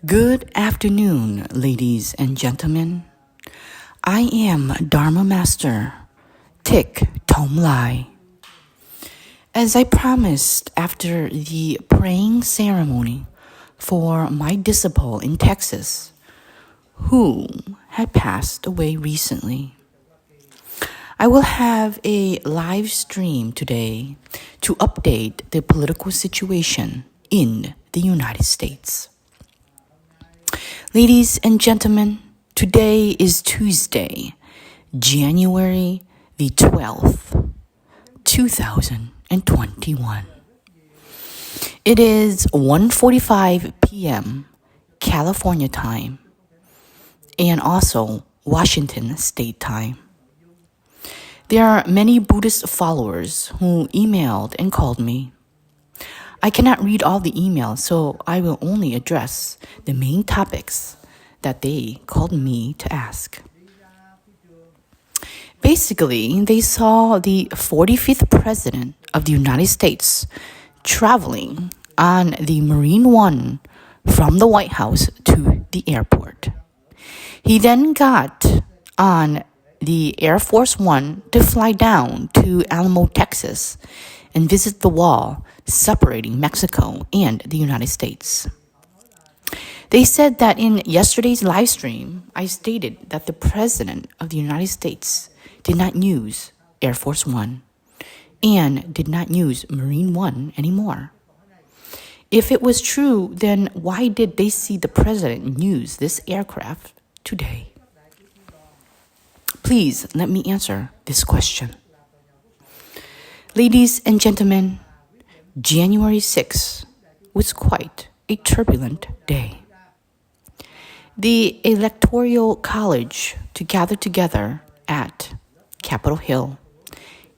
Good afternoon, ladies and gentlemen. I am Dharma Master, Thich Thong Lai. As I promised after the praying ceremony for my disciple in Texas, who had passed away recently, I will have a live stream today to update the political situation in the United States. Ladies and gentlemen, today is Tuesday, January the 12th, 2021. It is 1:45 p.m. California time and also Washington State time. There are many Buddhist followers who emailed and called me. I cannot read all the emails, so I will only address the main topics that they called me to ask. Basically, they saw the 45th President of the United States traveling on the Marine One from the White House to the airport. He then got on the Air Force One to fly down to Alamo, Texas, and visit the wall separating Mexico and the United States. They said that in yesterday's live stream, I stated that the President of the United States did not use Air Force One and did not use Marine One anymore. If it was true, then why did they see the President use this aircraft today? Please let me answer this question. Ladies and gentlemen, January 6th was quite a turbulent day. The Electoral College to gather together at Capitol Hill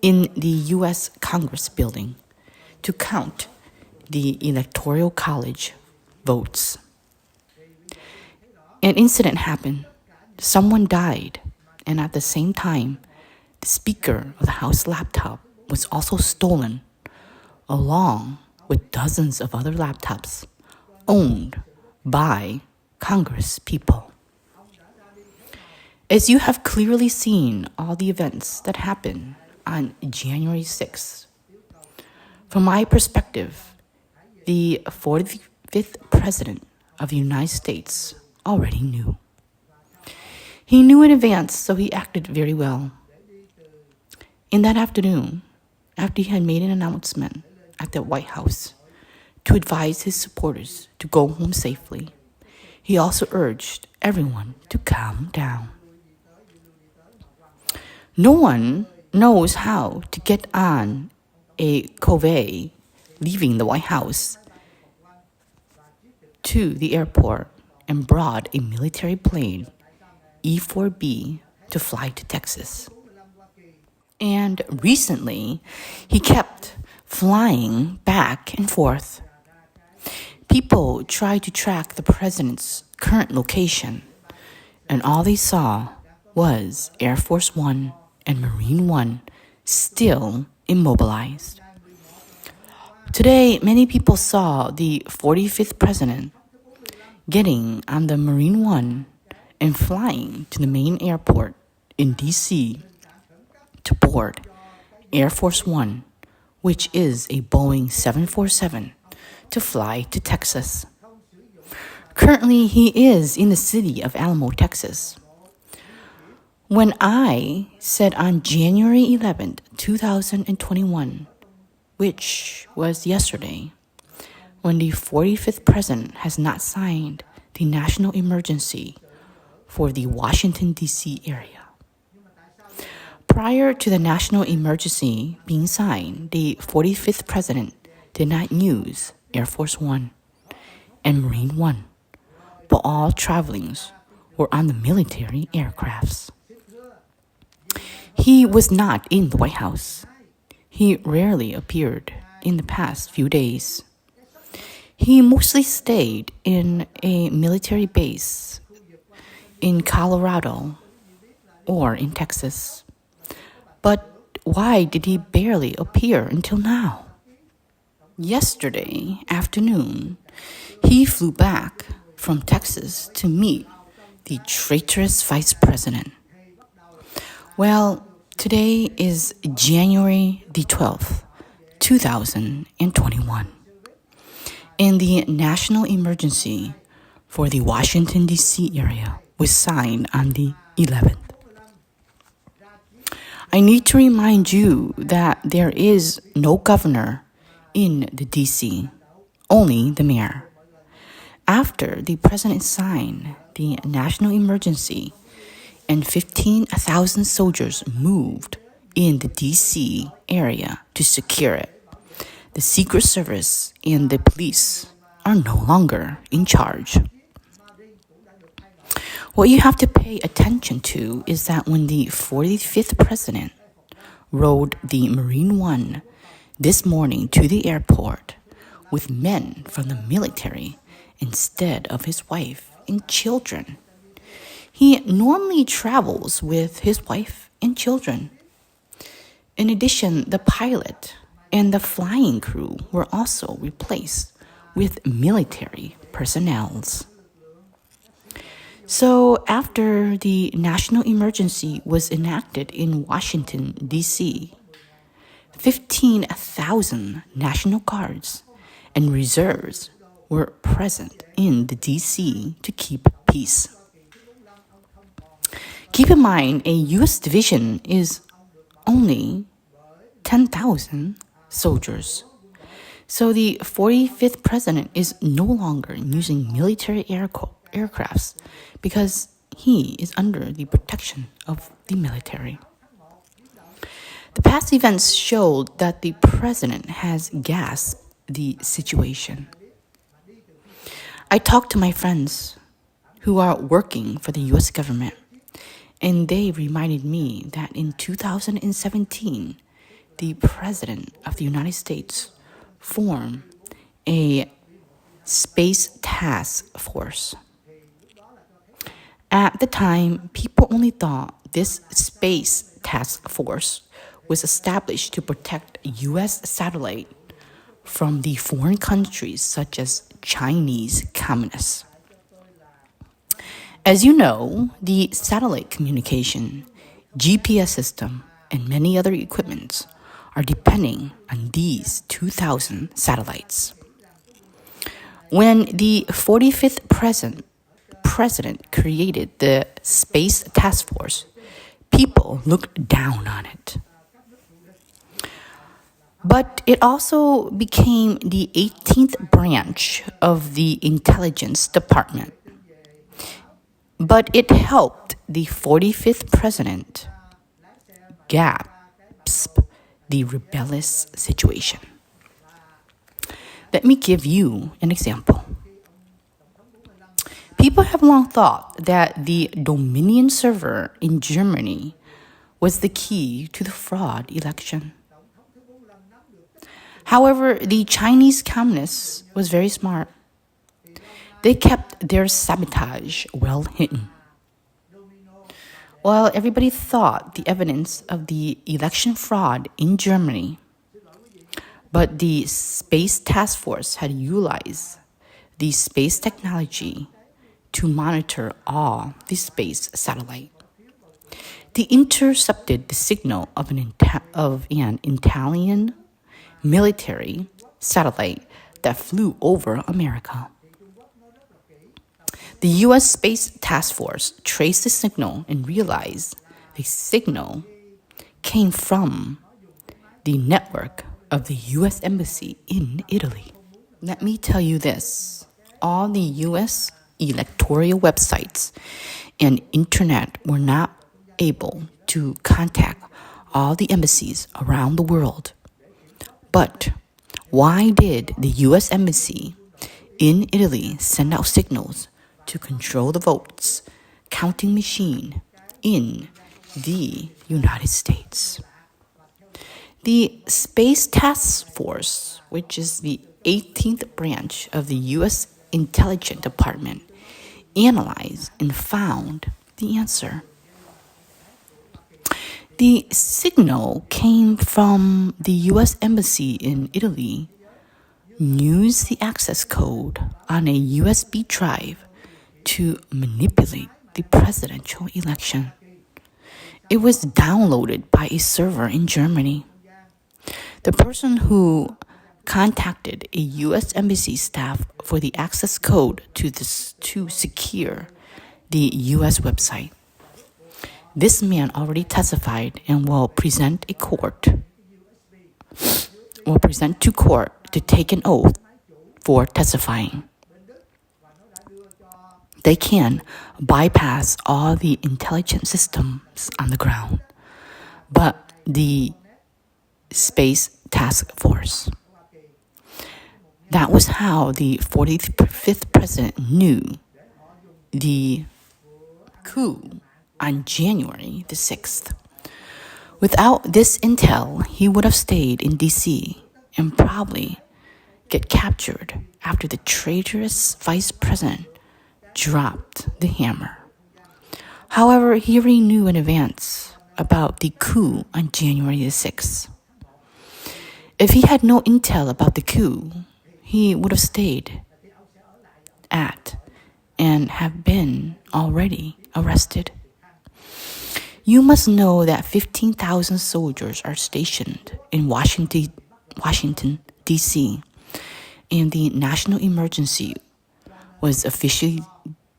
in the U.S. Congress building to count the Electoral College votes. An incident happened. Someone died, and at the same time, the speaker of the House laptop was also stolen, along with dozens of other laptops owned by Congress people. As you have clearly seen all the events that happened on January 6th, from my perspective, the 45th President of the United States already knew. He knew in advance, so he acted very well. In that afternoon, after he had made an announcement at the White House to advise his supporters to go home safely, he also urged everyone to calm down. No one knows how to get on a convoy leaving the White House to the airport and brought a military plane, E-4B, to fly to Texas. And recently, he kept flying back and forth. People tried to track the president's current location, and all they saw was Air Force One and Marine One still immobilized. Today, many people saw the 45th president getting on the Marine One and flying to the main airport in D.C. to board Air Force One, which is a Boeing 747, to fly to Texas. Currently, he is in the city of Alamo, Texas. When I said on January 11th, 2021, which was yesterday, when the 45th president has not signed the national emergency for the Washington, D.C. area. Prior to the national emergency being signed, the 45th president did not use Air Force One and Marine One, but all travelings were on the military aircrafts. He was not in the White House. He rarely appeared in the past few days. He mostly stayed in a military base in Colorado or in Texas. But why did he barely appear until now? Yesterday afternoon, he flew back from Texas to meet the traitorous vice president. Well, today is January the 12th, 2021, and the national emergency for the Washington, D.C. area was signed on the 11th. I need to remind you that there is no governor in the D.C., only the mayor. After the president signed the national emergency and 15,000 soldiers moved in the D.C. area to secure it, the Secret Service and the police are no longer in charge. What you have to pay attention to is that when the 45th president rode the Marine One this morning to the airport with men from the military instead of his wife and children, he normally travels with his wife and children. In addition, the pilot and the flying crew were also replaced with military personnel. So after the national emergency was enacted in Washington, D.C., 15,000 National Guards and reserves were present in the D.C. to keep peace. Keep in mind, a U.S. division is only 10,000 soldiers. So the 45th president is no longer using military aircrafts because he is under the protection of the military. The past events showed that the president has grasped the situation. I talked to my friends who are working for the U.S. government, and they reminded me that in 2017, the President of the United States formed a space task force. At the time, people only thought this space task force was established to protect U.S. satellite from the foreign countries such as Chinese communists. As you know, the satellite communication, GPS system, and many other equipments are depending on these 2,000 satellites. When the 45th president created the Space Task Force, people looked down on it. But it also became the 18th branch of the Intelligence Department. But it helped the 45th president grasp the rebellious situation. Let me give you an example. People have long thought that the Dominion server in Germany was the key to the fraud election. However, the Chinese communists was very smart. They kept their sabotage well hidden. While everybody thought the evidence of the election fraud in Germany, but the Space Task Force had utilized the space technology to monitor all the space satellite. They intercepted the signal of an Italian military satellite that flew over America. The U.S. Space Task Force traced the signal and realized the signal came from the network of the U.S. Embassy in Italy. Let me tell you this, all the U.S. electoral websites and internet were not able to contact all the embassies around the world. But why did the U.S. Embassy in Italy send out signals to control the votes counting machine in the United States? The Space Task Force, which is the 18th branch of the U.S. Intelligence Department, analyzed and found the answer. The signal came from the U.S. Embassy in Italy, used the access code on a USB drive to manipulate the presidential election. It was downloaded by a server in Germany. The person who contacted a U.S. Embassy staff for the access code to secure the U.S. website. This man already testified and will present to court to take an oath for testifying. They can bypass all the intelligence systems on the ground, but the Space Task Force. That was how the 45th president knew the coup on January the 6th. Without this intel, he would have stayed in D.C. and probably get captured after the traitorous vice president dropped the hammer. However, he already knew in advance about the coup on January the 6th. If he had no intel about the coup, he would have stayed at and have been already arrested. You must know that 15,000 soldiers are stationed in Washington, D.C., and the national emergency was officially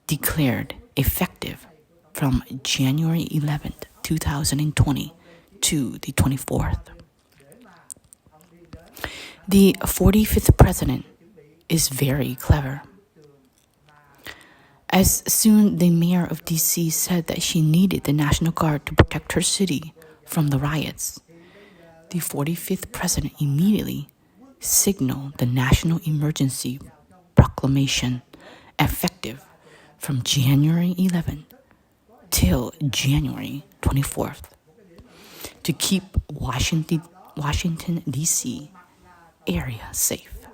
declared effective from January 11th, 2020 to the 24th. The 45th president is very clever. As soon the mayor of D.C. said that she needed the National Guard to protect her city from the riots, the 45th president immediately signaled the national emergency proclamation effective from January 11th till January 24th to keep Washington, D.C. area safe.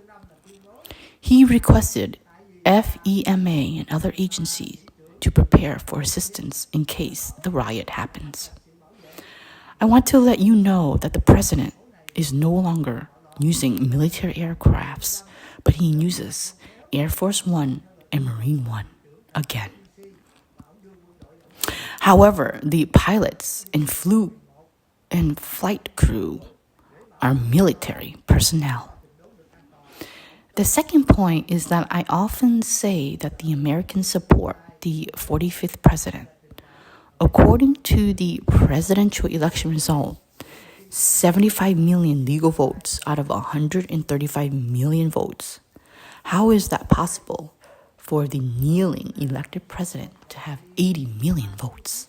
He requested FEMA and other agencies to prepare for assistance in case the riot happens. I want to let you know that the president is no longer using military aircrafts, but he uses Air Force One and Marine One again. However, the pilots and flight crew are military personnel. The second point is that I often say that the Americans support the 45th president. According to the presidential election result, 75 million legal votes out of 135 million votes. How is that possible for the kneeling elected president to have 80 million votes?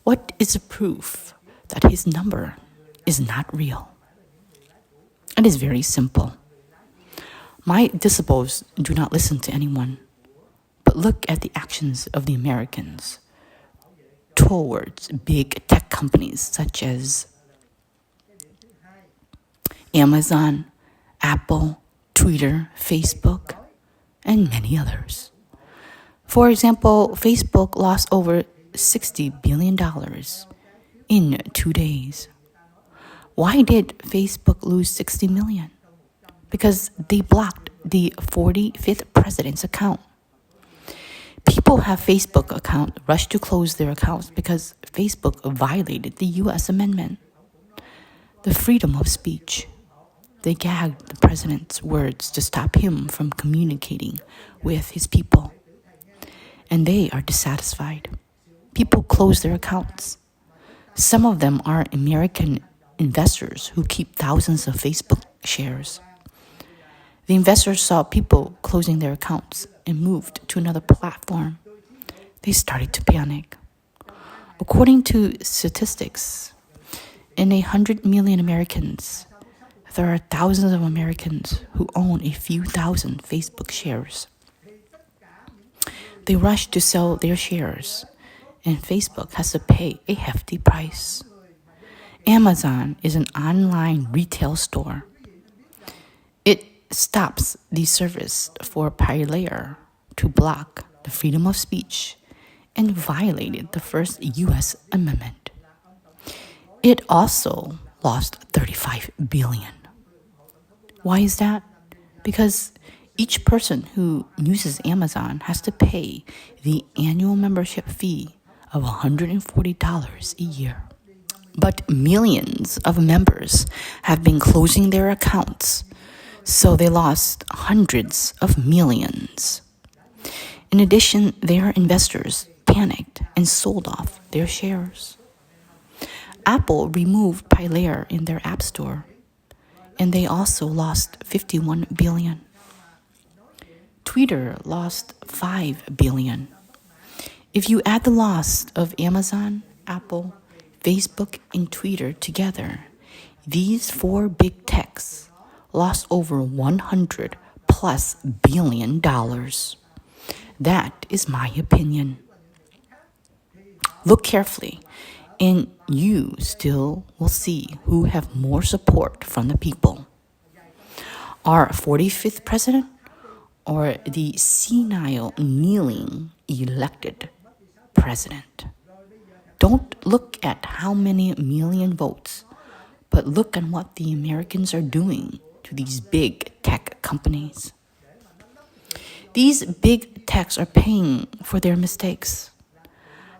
What is the proof that his number is not real? It is very simple. My disciples do not listen to anyone, but look at the actions of the Americans towards big tech companies such as Amazon, Apple, Twitter, Facebook, and many others. For example, Facebook lost over $60 billion in 2 days. Why did Facebook lose 60 million? Because they blocked the 45th president's account. People have Facebook account rush to close their accounts because Facebook violated the U.S. amendment. The freedom of speech. They gagged the president's words to stop him from communicating with his people. And they are dissatisfied. People close their accounts. Some of them are American investors who keep thousands of Facebook shares. The investors saw people closing their accounts and moved to another platform. They started to panic. According to statistics, in 100 million Americans, there are thousands of Americans who own a few thousand Facebook shares. They rush to sell their shares, and Facebook has to pay a hefty price. Amazon is an online retail store. It stops the service for a pirater to block the freedom of speech and violated the first U.S. amendment. It also lost $35 billion. Why is that? Because each person who uses Amazon has to pay the annual membership fee of $140 a year. But millions of members have been closing their accounts, so they lost hundreds of millions. In addition, their investors panicked and sold off their shares. Apple removed Pillar in their App Store, and they also lost $51 billion. Twitter lost $5 billion. If you add the loss of Amazon, Apple, Facebook, and Twitter together, these four big techs lost over $100+ billion. That is my opinion. Look carefully, and you still will see who have more support from the people. Our 45th president or the senile, kneeling, elected president? Don't look at how many million votes, but look at what the Americans are doing to these big tech companies. These big techs are paying for their mistakes.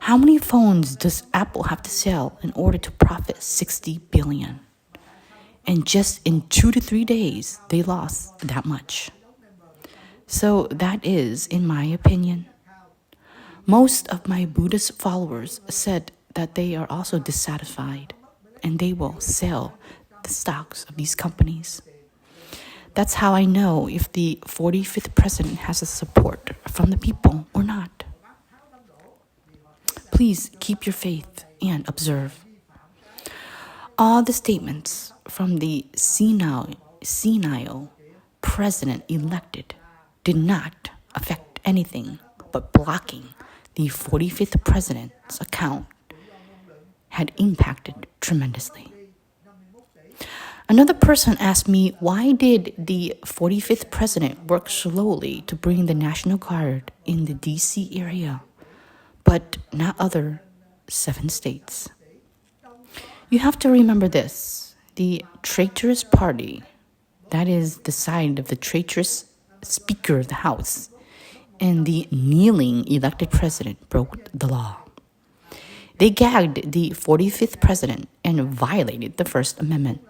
How many phones does Apple have to sell in order to profit $60 billion? And just in 2 to 3 days, they lost that much. So that is, in my opinion. Most of my Buddhist followers said that they are also dissatisfied and they will sell the stocks of these companies. That's how I know if the 45th president has a support from the people or not. Please keep your faith and observe. All the statements from the senile president elected did not affect anything but blocking the 45th president's account had impacted tremendously. Another person asked me, why did the 45th president work slowly to bring the National Guard in the DC area, but not other 7 states? You have to remember this. The traitorous party, that is the side of the traitorous Speaker of the House, and the kneeling elected president broke the law. They gagged the 45th president and violated the First Amendment,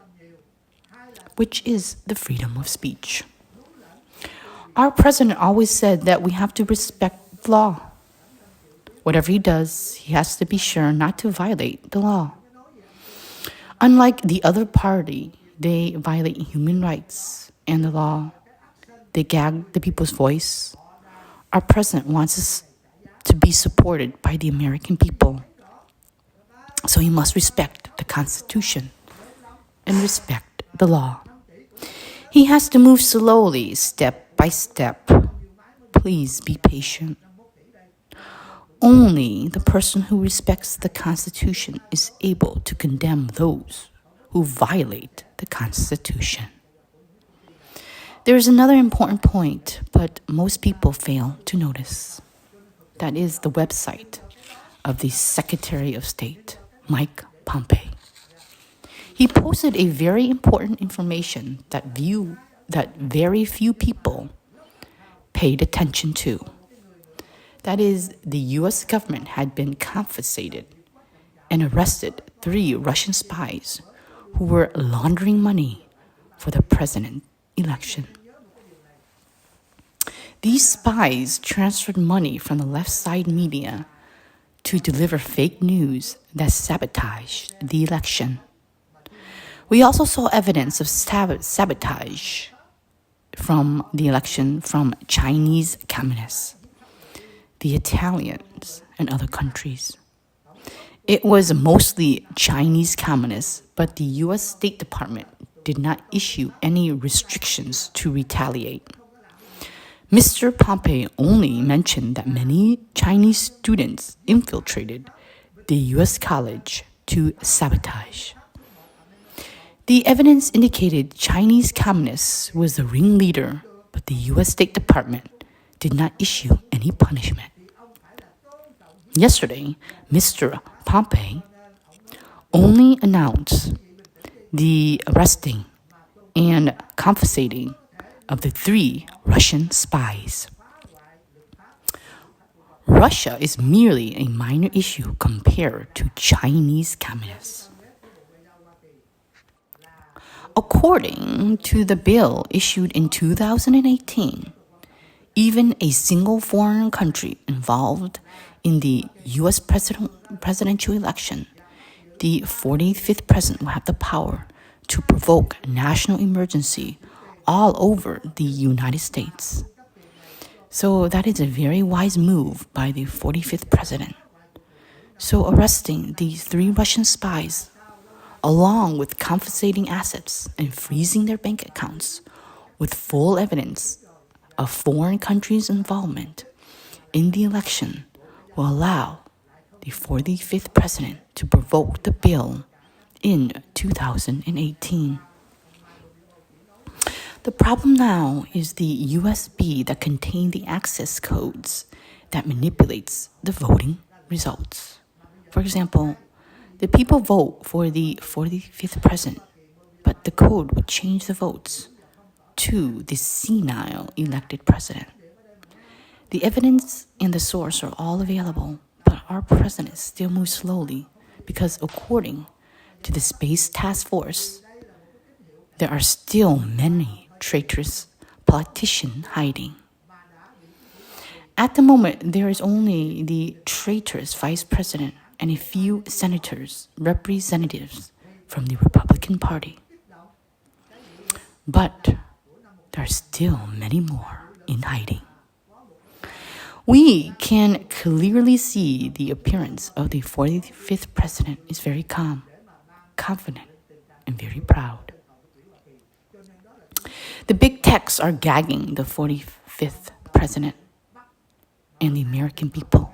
which is the freedom of speech. Our president always said that we have to respect the law. Whatever he does, he has to be sure not to violate the law. Unlike the other party, they violate human rights and the law. They gag the people's voice. Our president wants us to be supported by the American people. So he must respect the Constitution and respect the law. He has to move slowly, step by step. Please be patient. Only the person who respects the Constitution is able to condemn those who violate the Constitution. There is another important point, but most people fail to notice. That is the website of the Secretary of State, Mike Pompeo. He posted a very important information that very few people paid attention to. That is, the U.S. government had been confiscated and arrested 3 Russian spies who were laundering money for the president election. These spies transferred money from the left side media to deliver fake news that sabotaged the election. We also saw evidence of sabotage from the election from Chinese communists, the Italians, and other countries. It was mostly Chinese communists, but the U.S. State Department did not issue any restrictions to retaliate. Mr. Pompeo only mentioned that many Chinese students infiltrated the U.S. college to sabotage. The evidence indicated Chinese communists was the ringleader, but the U.S. State Department did not issue any punishment. Yesterday, Mr. Pompeo only announced the arresting and confiscating of the 3 Russian spies. Russia is merely a minor issue compared to Chinese communists. According to the bill issued in 2018, even a single foreign country involved in the U.S. presidential election, the 45th president will have the power to provoke national emergency all over the United States. So that is a very wise move by the 45th president. So arresting these 3 Russian spies, along with confiscating assets and freezing their bank accounts, with full evidence of foreign countries' involvement in the election, will allow the 45th president to provoke the bill in 2018. The problem now is the USB that contain the access codes that manipulates the voting results. For example, the people vote for the 45th president, but the code would change the votes to the senile elected president. The evidence and the source are all available, but our president still moves slowly because according to the Space Task Force, there are still many traitorous politicians hiding. At the moment, there is only the traitorous vice president and a few senators, representatives from the Republican Party. But there are still many more in hiding. We can clearly see the appearance of the 45th president is very calm, confident, and very proud. The big techs are gagging the 45th president and the American people.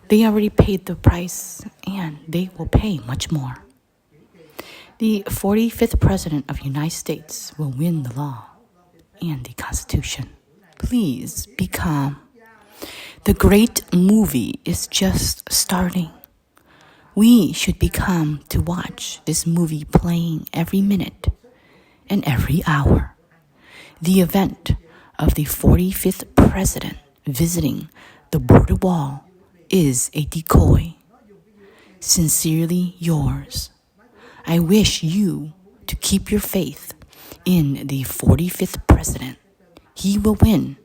They already paid the price, and they will pay much more. The 45th president of the United States will win the law and the Constitution. Please be calm. The great movie is just starting. We should be calm to watch this movie playing every minute and every hour. The event of the 45th president visiting the border wall is a decoy. Sincerely yours. I wish you to keep your faith in the 45th president. He will win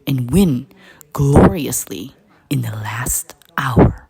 and win gloriously in the last hour.